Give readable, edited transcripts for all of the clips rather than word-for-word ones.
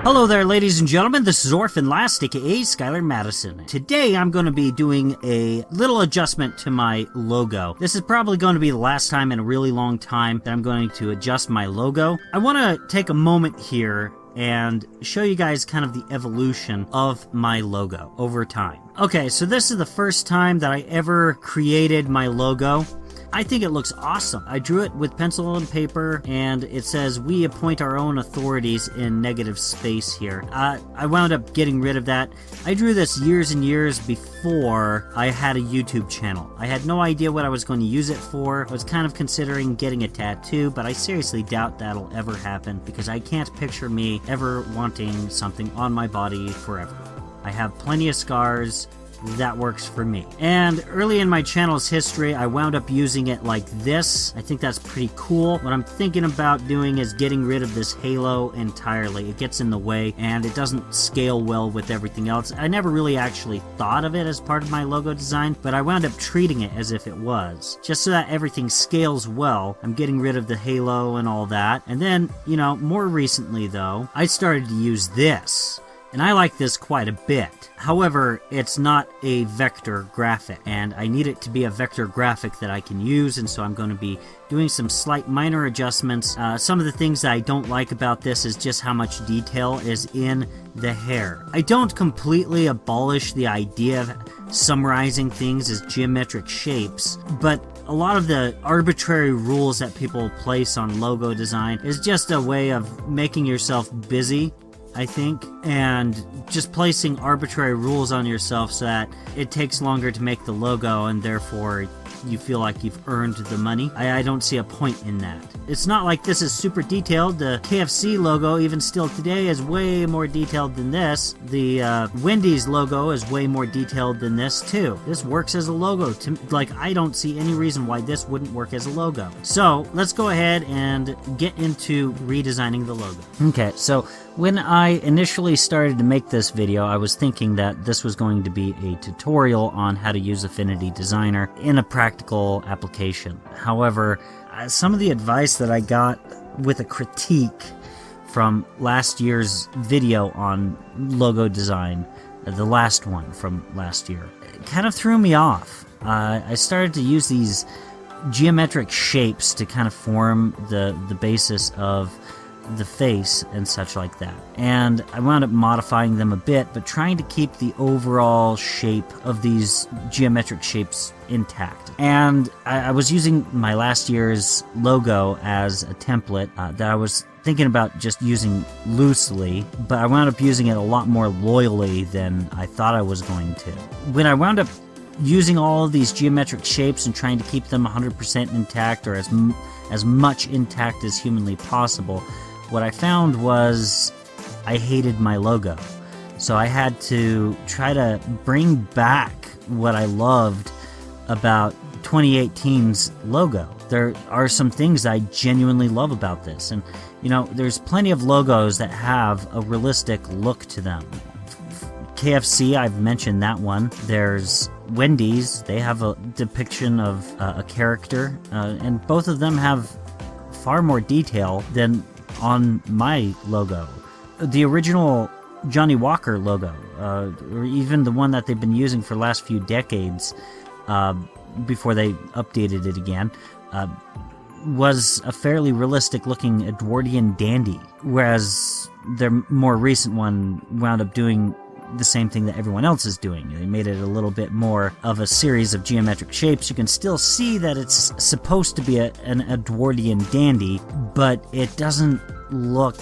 Hello there, ladies and gentlemen. This is Orphanlast, aka Skylar Madison. Today I'm going to be doing a little adjustment to my logo. This is probably going to be the last time in a really long time that I'm going to adjust my logo. I want to take a moment here and show you guys kind of the evolution of my logo over time. Okay, so this is the first time that I ever created my logo. I think it looks awesome. I drew it with pencil and paper, and it says, "We appoint our own authorities," in negative space here. I wound up getting rid of that. I drew this years and years before I had a YouTube channel. I had no idea what I was going to use it for. I was kind of considering getting a tattoo, but I seriously doubt that'll ever happen because I can't picture me ever wanting something on my body forever. I have plenty of scars. That works for me. And early in my channel's history, I wound up using it like this. I think that's pretty cool. What I'm thinking about doing is getting rid of this halo entirely. It gets in the way and it doesn't scale well with everything else. I never really actually thought of it as part of my logo design, but I wound up treating it as if it was. Just so that everything scales well, I'm getting rid of the halo and all that. And then, more recently though, I started to use this. And I like this quite a bit. However, it's not a vector graphic, and I need it to be a vector graphic that I can use, and so I'm going to be doing some slight minor adjustments. Some of the things that I don't like about this is just how much detail is in the hair. I don't completely abolish the idea of summarizing things as geometric shapes, but a lot of the arbitrary rules that people place on logo design is just a way of making yourself busy, I think, and just placing arbitrary rules on yourself so that it takes longer to make the logo and therefore you feel like you've earned the money. I don't see a point in that. It's not like this is super detailed. The KFC logo, even still today, is way more detailed than this. The Wendy's logo is way more detailed than this too. This works as a logo. I don't see any reason why this wouldn't work as a logo. So let's go ahead and get into redesigning the logo. Okay, so when I initially started to make this video, I was thinking that this was going to be a tutorial on how to use Affinity Designer in a practical application. However, some of the advice that I got with a critique from last year's video on logo design, the last one from last year, kind of threw me off. I started to use these geometric shapes to kind of form the basis of the face and such like that. And I wound up modifying them a bit, but trying to keep the overall shape of these geometric shapes intact. And I was using my last year's logo as a template that I was thinking about just using loosely, but I wound up using it a lot more loyally than I thought I was going to. When I wound up using all of these geometric shapes and trying to keep them 100% intact, or as much intact as humanly possible, what I found was I hated my logo. So I had to try to bring back what I loved about 2018's logo. There are some things I genuinely love about this. And, there's plenty of logos that have a realistic look to them. KFC, I've mentioned that one. There's Wendy's, they have a depiction of a character, and both of them have far more detail than on my logo. The original Johnny Walker logo, or even the one that they've been using for the last few decades, before they updated it again, was a fairly realistic looking Edwardian dandy, whereas their more recent one wound up doing the same thing that everyone else is doing. They made it a little bit more of a series of geometric shapes. You can still see that it's supposed to be an Edwardian dandy, but it doesn't look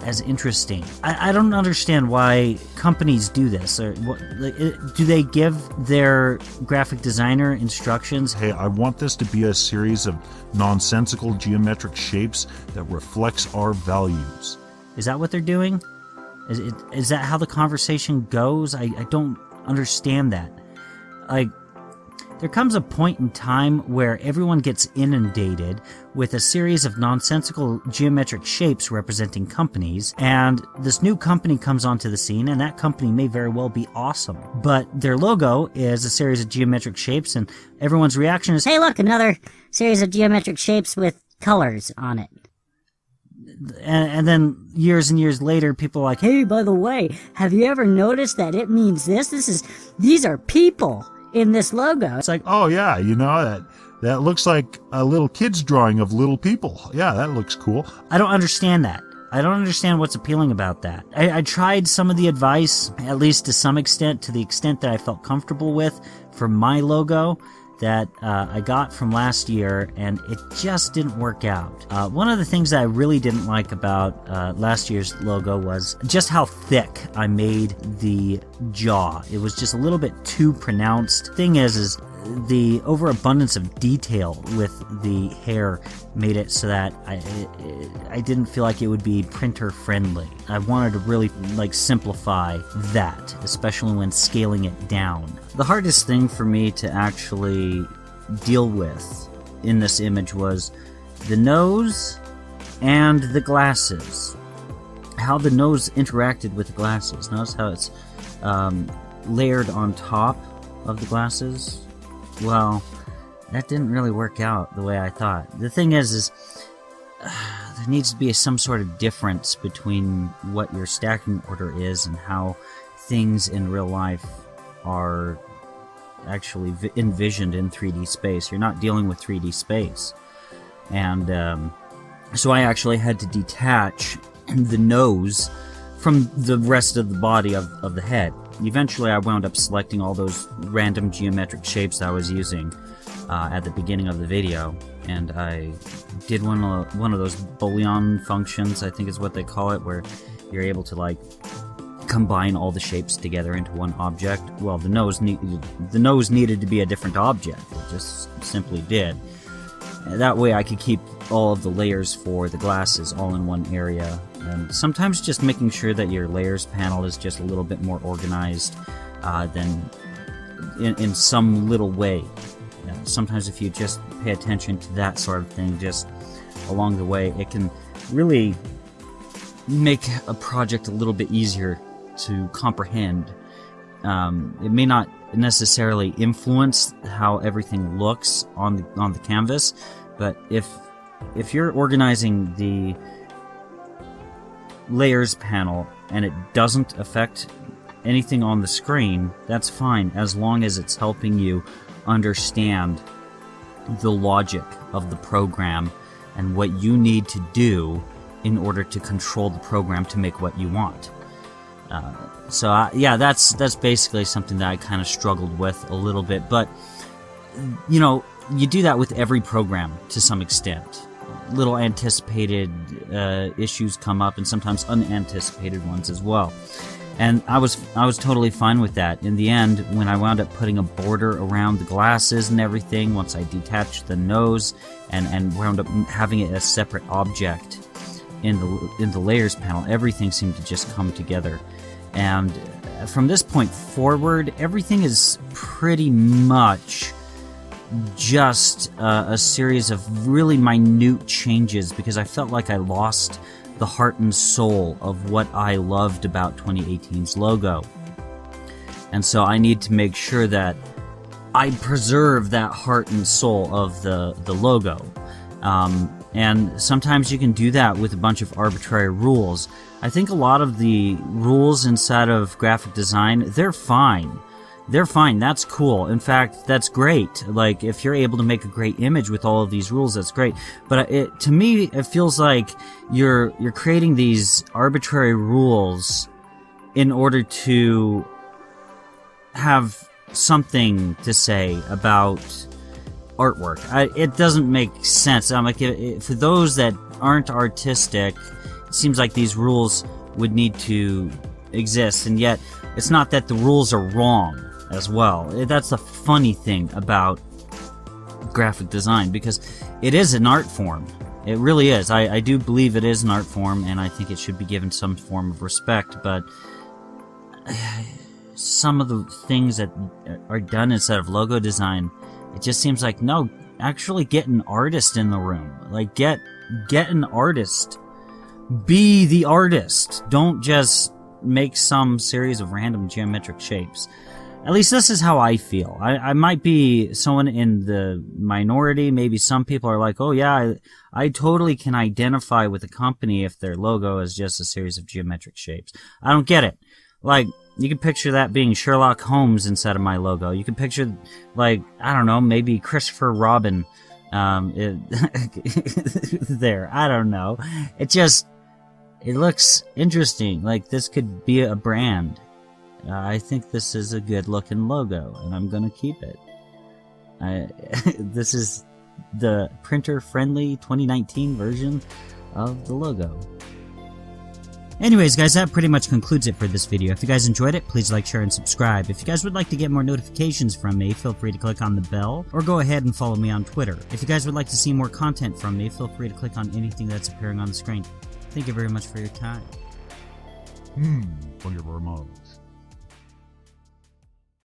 as interesting. I don't understand why companies do this. Or do they give their graphic designer instructions? Hey, I want this to be a series of nonsensical geometric shapes that reflects our values. Is that what they're doing? Is that how the conversation goes? I don't understand that. There comes a point in time where everyone gets inundated with a series of nonsensical geometric shapes representing companies, and this new company comes onto the scene, and that company may very well be awesome. But their logo is a series of geometric shapes, and everyone's reaction is, "Hey look, another series of geometric shapes with colors on it." and then years and years later, people are like, hey, by the way, have you ever noticed that it means this? These are people in this logo. It's like, oh yeah, that looks like a little kid's drawing of little people. Yeah, that looks cool. I don't understand that. I don't understand what's appealing about that. I tried some of the advice, at least to some extent, to the extent that I felt comfortable with for my logo that I got from last year, and it just didn't work out. One of the things that I really didn't like about last year's logo was just how thick I made the jaw. It was just a little bit too pronounced. Thing is the overabundance of detail with the hair made it so that I didn't feel like it would be printer friendly. I wanted to really simplify that, especially when scaling it down. The hardest thing for me to actually deal with in this image was the nose and the glasses. How the nose interacted with the glasses. Notice how it's layered on top of the glasses. Well, that didn't really work out the way I thought. The thing is there needs to be some sort of difference between what your stacking order is and how things in real life are actually envisioned in 3D space. You're not dealing with 3D space. And so I actually had to detach the nose from the rest of the body of the head. Eventually, I wound up selecting all those random geometric shapes that I was using at the beginning of the video, and I did one of those Boolean functions, I think is what they call it, where you're able to combine all the shapes together into one object. Well, the nose needed to be a different object. It just simply did. That way, I could keep all of the layers for the glasses all in one area. And sometimes just making sure that your layers panel is just a little bit more organized than in some little way. Sometimes if you just pay attention to that sort of thing just along the way, it can really make a project a little bit easier to comprehend. It may not necessarily influence how everything looks on the canvas, but if you're organizing the layers panel and it doesn't affect anything on the screen, that's fine, as long as it's helping you understand the logic of the program and what you need to do in order to control the program to make what you want. Yeah, that's basically something that I kind of struggled with a little bit, but you do that with every program to some extent. Little anticipated issues come up, and sometimes unanticipated ones as well. And I was totally fine with that. In the end, when I wound up putting a border around the glasses and everything, once I detached the nose and wound up having it as a separate object in the layers panel, everything seemed to just come together. And from this point forward, everything is pretty much just a series of really minute changes, because I felt like I lost the heart and soul of what I loved about 2018's logo. And so I need to make sure that I preserve that heart and soul of the logo. And sometimes you can do that with a bunch of arbitrary rules. I think a lot of the rules inside of graphic design, they're fine. They're fine. That's cool. In fact, that's great. Like, if you're able to make a great image with all of these rules, that's great. But to me, it feels like you're creating these arbitrary rules in order to have something to say about artwork. It doesn't make sense. I'm like, for those that aren't artistic, it seems like these rules would need to exist, and yet it's not that the rules are wrong as well. That's the funny thing about graphic design, because it is an art form. It really is. I do believe it is an art form, and I think it should be given some form of respect, but some of the things that are done instead of logo design, it just seems like, no, actually get an artist in the room. Like, get an artist. Be the artist. Don't just make some series of random geometric shapes. At least this is how I feel. I might be someone in the minority. Maybe some people are like, oh yeah, I totally can identify with a company if their logo is just a series of geometric shapes. I don't get it. Like, you can picture that being Sherlock Holmes instead of my logo. You can picture, like, I don't know, maybe Christopher Robin there. I don't know. It looks interesting. Like, this could be a brand. I think this is a good looking logo, and I'm gonna keep it. This is the printer-friendly 2019 version of the logo. Anyways, guys, that pretty much concludes it for this video. If you guys enjoyed it, please like, share, and subscribe. If you guys would like to get more notifications from me, feel free to click on the bell, or go ahead and follow me on Twitter. If you guys would like to see more content from me, feel free to click on anything that's appearing on the screen. Thank you very much for your time. Thank you very much.